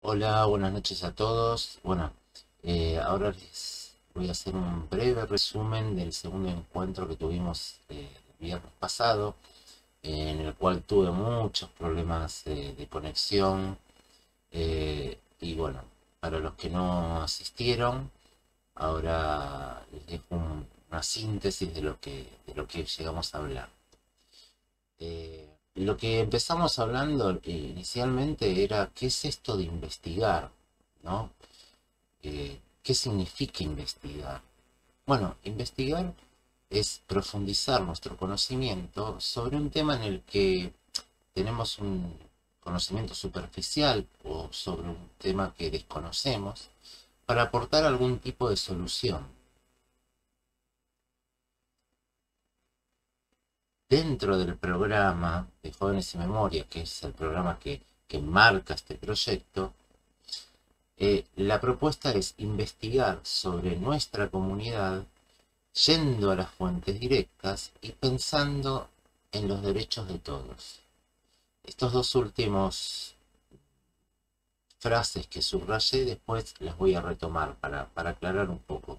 Hola, buenas noches a todos. Bueno, ahora les voy a hacer un breve resumen del segundo encuentro que tuvimos el viernes pasado, en el cual tuve muchos problemas de conexión. Y bueno, para los que no asistieron, ahora les dejo una síntesis de lo que llegamos a hablar. Lo que empezamos hablando inicialmente era qué es esto de investigar, ¿no? ¿Qué significa investigar? Bueno, investigar es profundizar nuestro conocimiento sobre un tema en el que tenemos un conocimiento superficial o sobre un tema que desconocemos para aportar algún tipo de solución. Dentro del programa de Jóvenes y Memoria, que es el programa que marca este proyecto, la propuesta es investigar sobre nuestra comunidad yendo a las fuentes directas y pensando en los derechos de todos. Estos dos últimos frases que subrayé después las voy a retomar para aclarar un poco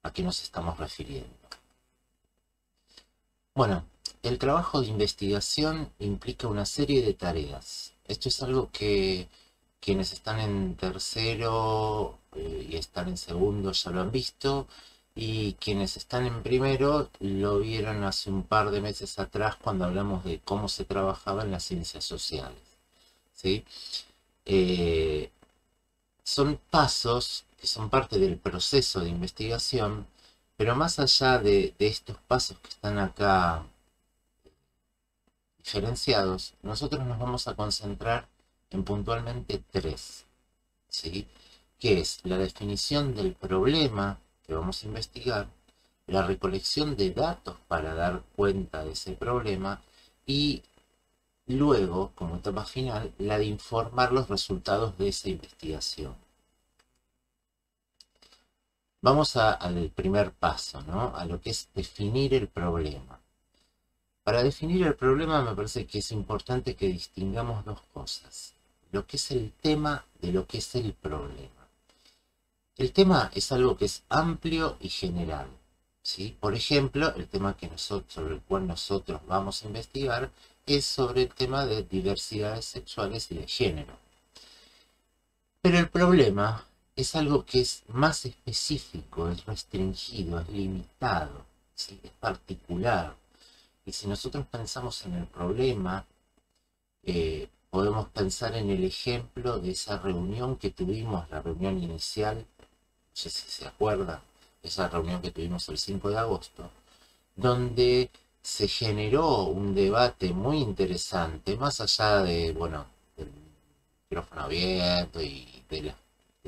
a qué nos estamos refiriendo. Bueno, el trabajo de investigación implica una serie de tareas. Esto es algo que quienes están en tercero y están en segundo ya lo han visto, y quienes están en primero lo vieron hace un par de meses atrás cuando hablamos de cómo se trabajaba en las ciencias sociales. ¿Sí? Eh, Son pasos que son parte del proceso de investigación, pero más allá de estos pasos que están acá diferenciados, nosotros nos vamos a concentrar en puntualmente tres, ¿sí? Que es la definición del problema que vamos a investigar, la recolección de datos para dar cuenta de ese problema y luego, como etapa final, la de informar los resultados de esa investigación. Vamos al primer paso, ¿no? A lo que es definir el problema. Para definir el problema me parece que es importante que distingamos dos cosas, lo que es el tema de lo que es el problema. El tema es algo que es amplio y general, ¿sí? Por ejemplo, el tema sobre el cual nosotros vamos a investigar es sobre el tema de diversidades sexuales y de género. Pero el problema es algo que es más específico, es restringido, es limitado, ¿sí? Es particular. Y si nosotros pensamos en el problema, podemos pensar en el ejemplo de esa reunión que tuvimos, la reunión inicial, no sé si se acuerdan, esa reunión que tuvimos el 5 de agosto, donde se generó un debate muy interesante, más allá de, bueno, del micrófono abierto y de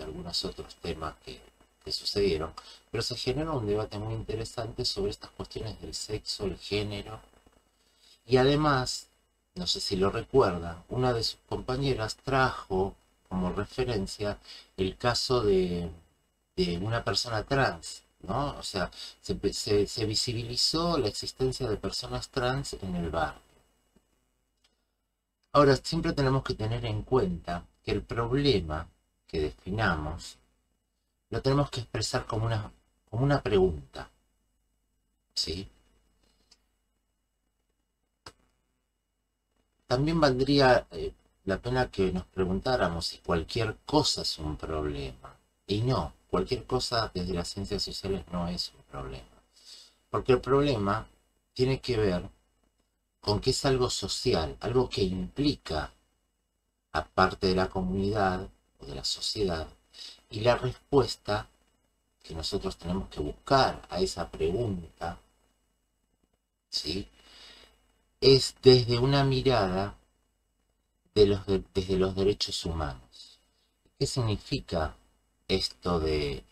algunos otros temas que sucedieron, pero se generó un debate muy interesante sobre estas cuestiones del sexo, el género, y además, no sé si lo recuerda, una de sus compañeras trajo como referencia el caso de una persona trans, ¿no? O sea, se visibilizó la existencia de personas trans en el bar. Ahora, siempre tenemos que tener en cuenta que el problema que definamos lo tenemos que expresar como una pregunta, ¿sí? También valdría la pena que nos preguntáramos si cualquier cosa es un problema. Y no, cualquier cosa desde las ciencias sociales no es un problema. Porque el problema tiene que ver con que es algo social, algo que implica a parte de la comunidad o de la sociedad. Y la respuesta que nosotros tenemos que buscar a esa pregunta, ¿sí? Es desde una mirada desde los derechos humanos. ¿Qué significa esto de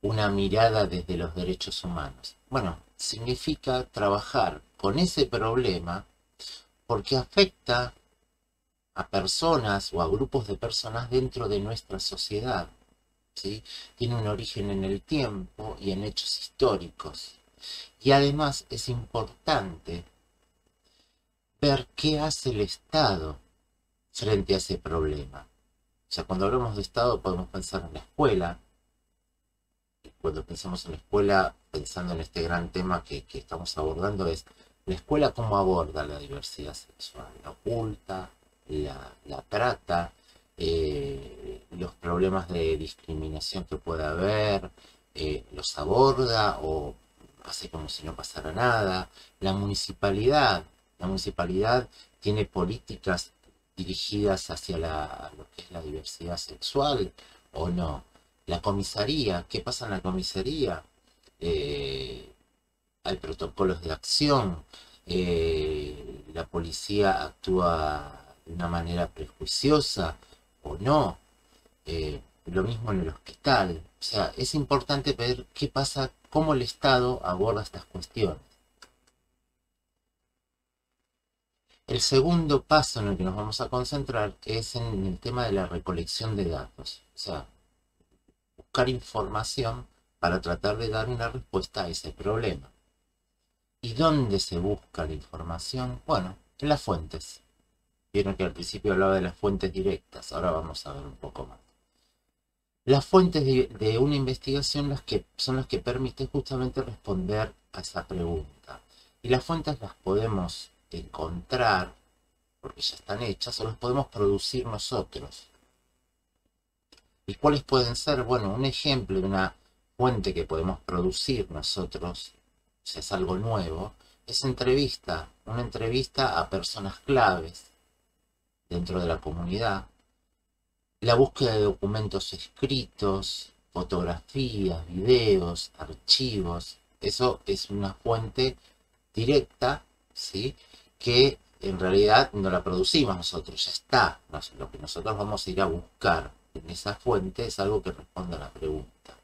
una mirada desde los derechos humanos? Bueno, significa trabajar con ese problema porque afecta a personas o a grupos de personas dentro de nuestra sociedad, ¿sí? Tiene un origen en el tiempo y en hechos históricos. Y además es importante ver qué hace el Estado frente a ese problema. sea, cuando hablamos de Estado podemos pensar en la escuela. Y cuando pensamos en la escuela, pensando en este gran tema que estamos abordando, es la escuela cómo aborda la diversidad sexual, la oculta, la trata, los problemas de discriminación que pueda haber, los aborda o hace como si no pasara nada. La municipalidad tiene políticas dirigidas hacia lo que es la diversidad sexual o no. La comisaría, ¿qué pasa en la comisaría? Eh, Hay protocolos de acción, la policía actúa de una manera prejuiciosa o no. Lo mismo en el hospital. O sea, es importante ver qué pasa, cómo el Estado aborda estas cuestiones. El segundo paso en el que nos vamos a concentrar es en el tema de la recolección de datos. O sea, buscar información para tratar de dar una respuesta a ese problema. ¿Y dónde se busca la información? Bueno, en las fuentes. Vieron que al principio hablaba de las fuentes directas, ahora vamos a ver un poco más. Las fuentes de una investigación son las que permiten justamente responder a esa pregunta. Y las fuentes las podemos encontrar, porque ya están hechas, o las podemos producir nosotros. ¿Y cuáles pueden ser? Bueno, un ejemplo de una fuente que podemos producir nosotros, si es algo nuevo, es una entrevista a personas claves dentro de la comunidad, la búsqueda de documentos escritos, fotografías, videos, archivos. Eso es una fuente directa, ¿sí? Que en realidad no la producimos nosotros, ya está. Lo que nosotros vamos a ir a buscar en esa fuente es algo que responda a la pregunta.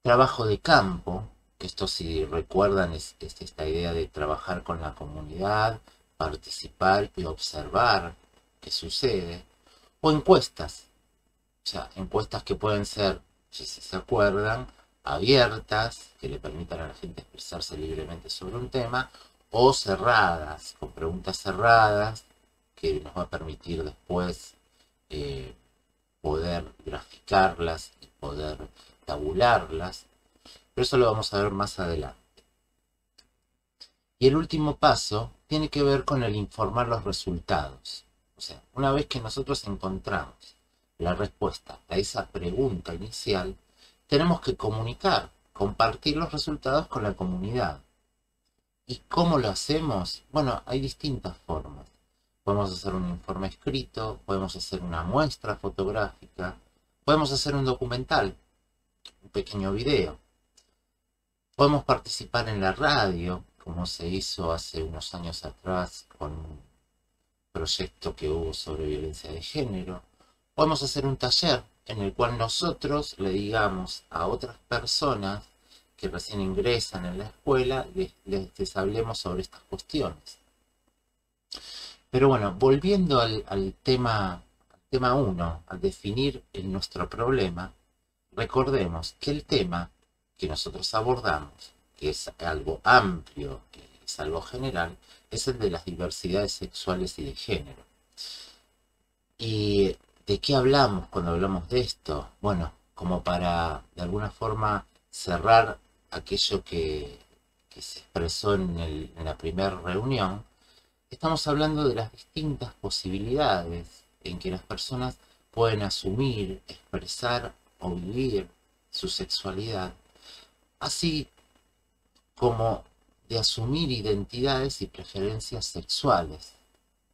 Trabajo de campo, que esto si recuerdan es esta idea de trabajar con la comunidad, participar y observar qué sucede. O encuestas, o sea, encuestas que pueden ser, si se acuerdan, abiertas, que le permitan a la gente expresarse libremente sobre un tema, o cerradas, con preguntas cerradas, que nos va a permitir después eh, poder graficarlas y poder tabularlas, pero eso lo vamos a ver más adelante. Y el último paso tiene que ver con el informar los resultados. O sea, una vez que nosotros encontramos la respuesta a esa pregunta inicial, tenemos que comunicar, compartir los resultados con la comunidad. ¿Y cómo lo hacemos? Bueno, hay distintas formas. Podemos hacer un informe escrito, podemos hacer una muestra fotográfica, podemos hacer un documental, un pequeño video. Podemos participar en la radio, como se hizo hace unos años atrás con un proyecto que hubo sobre violencia de género. Podemos hacer un taller en el cual nosotros le digamos a otras personas que recién ingresan en la escuela, les hablemos sobre estas cuestiones. Pero bueno, volviendo al tema 1, al definir nuestro problema, recordemos que el tema que nosotros abordamos, que es algo amplio, que es algo general, es el de las diversidades sexuales y de género. ¿Y de qué hablamos cuando hablamos de esto? Bueno, como para de alguna forma cerrar aquello que se expresó en la primera reunión, estamos hablando de las distintas posibilidades en que las personas pueden asumir, expresar o vivir su sexualidad, así como de asumir identidades y preferencias sexuales,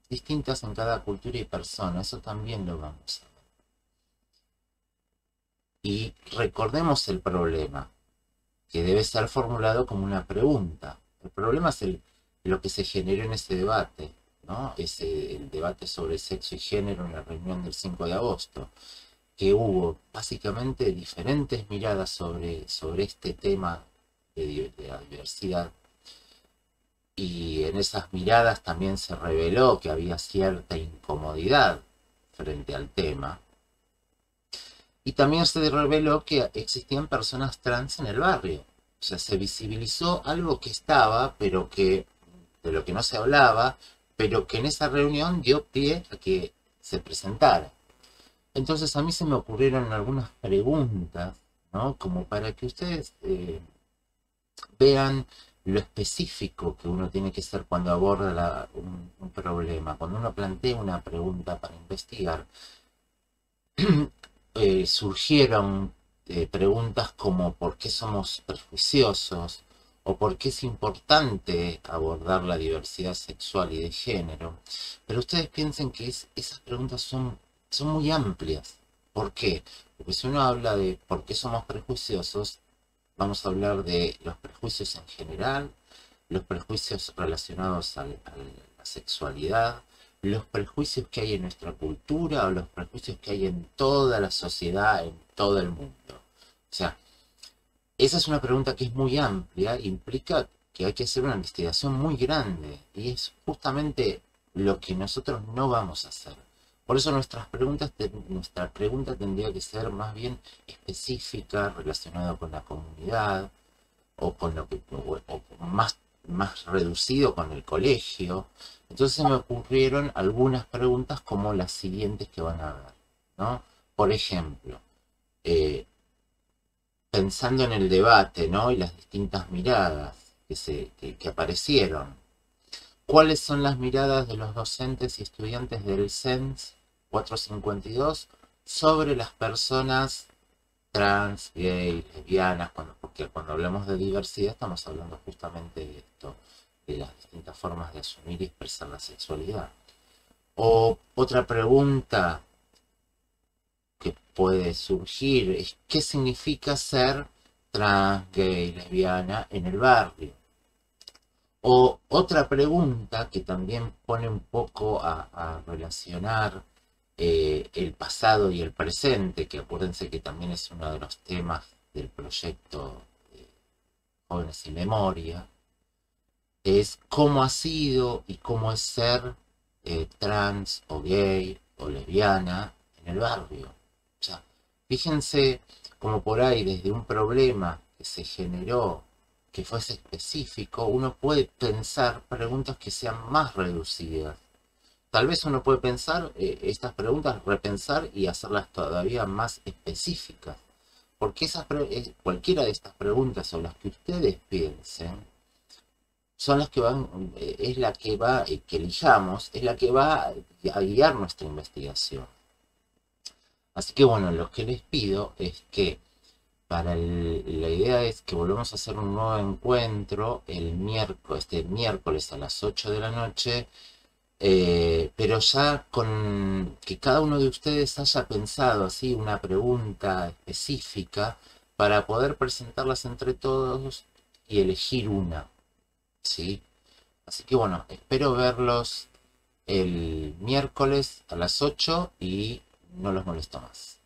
distintas en cada cultura y persona. Eso también lo vamos a ver. Y recordemos el problema, que debe ser formulado como una pregunta. El problema es lo que se generó en ese debate, ¿no? El debate sobre sexo y género en la reunión del 5 de agosto, que hubo básicamente diferentes miradas sobre este tema de la diversidad, y en esas miradas también se reveló que había cierta incomodidad frente al tema, y también se reveló que existían personas trans en el barrio. O sea, se visibilizó algo que estaba, pero de lo que no se hablaba, pero que en esa reunión dio pie a que se presentara. Entonces a mí se me ocurrieron algunas preguntas, ¿no? Como para que ustedes vean lo específico que uno tiene que ser cuando aborda un problema. Cuando uno plantea una pregunta para investigar, surgieron preguntas como ¿por qué somos prejuiciosos? O por qué es importante abordar la diversidad sexual y de género. Pero ustedes piensen que esas preguntas son muy amplias. ¿Por qué? Porque si uno habla de por qué somos prejuiciosos, vamos a hablar de los prejuicios en general, los prejuicios relacionados a la sexualidad, los prejuicios que hay en nuestra cultura o los prejuicios que hay en toda la sociedad, en todo el mundo. O sea, esa es una pregunta que es muy amplia, implica que hay que hacer una investigación muy grande y es justamente lo que nosotros no vamos a hacer. Por eso nuestra pregunta tendría que ser más bien específica, relacionada con la comunidad, o con lo que o más reducido con el colegio. Entonces se me ocurrieron algunas preguntas como las siguientes que van a ver, ¿no? Por ejemplo, eh, pensando en el debate, ¿no? Y las distintas miradas que aparecieron. ¿Cuáles son las miradas de los docentes y estudiantes del CENS 452 sobre las personas trans, gay, lesbianas, porque cuando hablamos de diversidad estamos hablando justamente de esto, de las distintas formas de asumir y expresar la sexualidad? O otra pregunta que puede surgir es ¿qué significa ser trans, gay, lesbiana en el barrio? O otra pregunta que también pone un poco a relacionar el pasado y el presente, que acuérdense que también es uno de los temas del proyecto Jóvenes sin Memoria, es cómo ha sido y cómo es ser trans o gay o lesbiana en el barrio. O sea, fíjense como por ahí desde un problema que se generó, que fuese específico, uno puede pensar preguntas que sean más reducidas. Tal vez uno puede pensar estas preguntas, repensar y hacerlas todavía más específicas. Porque cualquiera de estas preguntas o las que ustedes piensen son las que van, es la que va, que elijamos, es la que va a guiar nuestra investigación. Así que bueno, lo que les pido es que la idea es que volvamos a hacer un nuevo encuentro este miércoles a las 8 de la noche, pero ya con que cada uno de ustedes haya pensado así una pregunta específica para poder presentarlas entre todos y elegir una, ¿sí? Así que bueno, espero verlos el miércoles a las 8 y no los molesto más.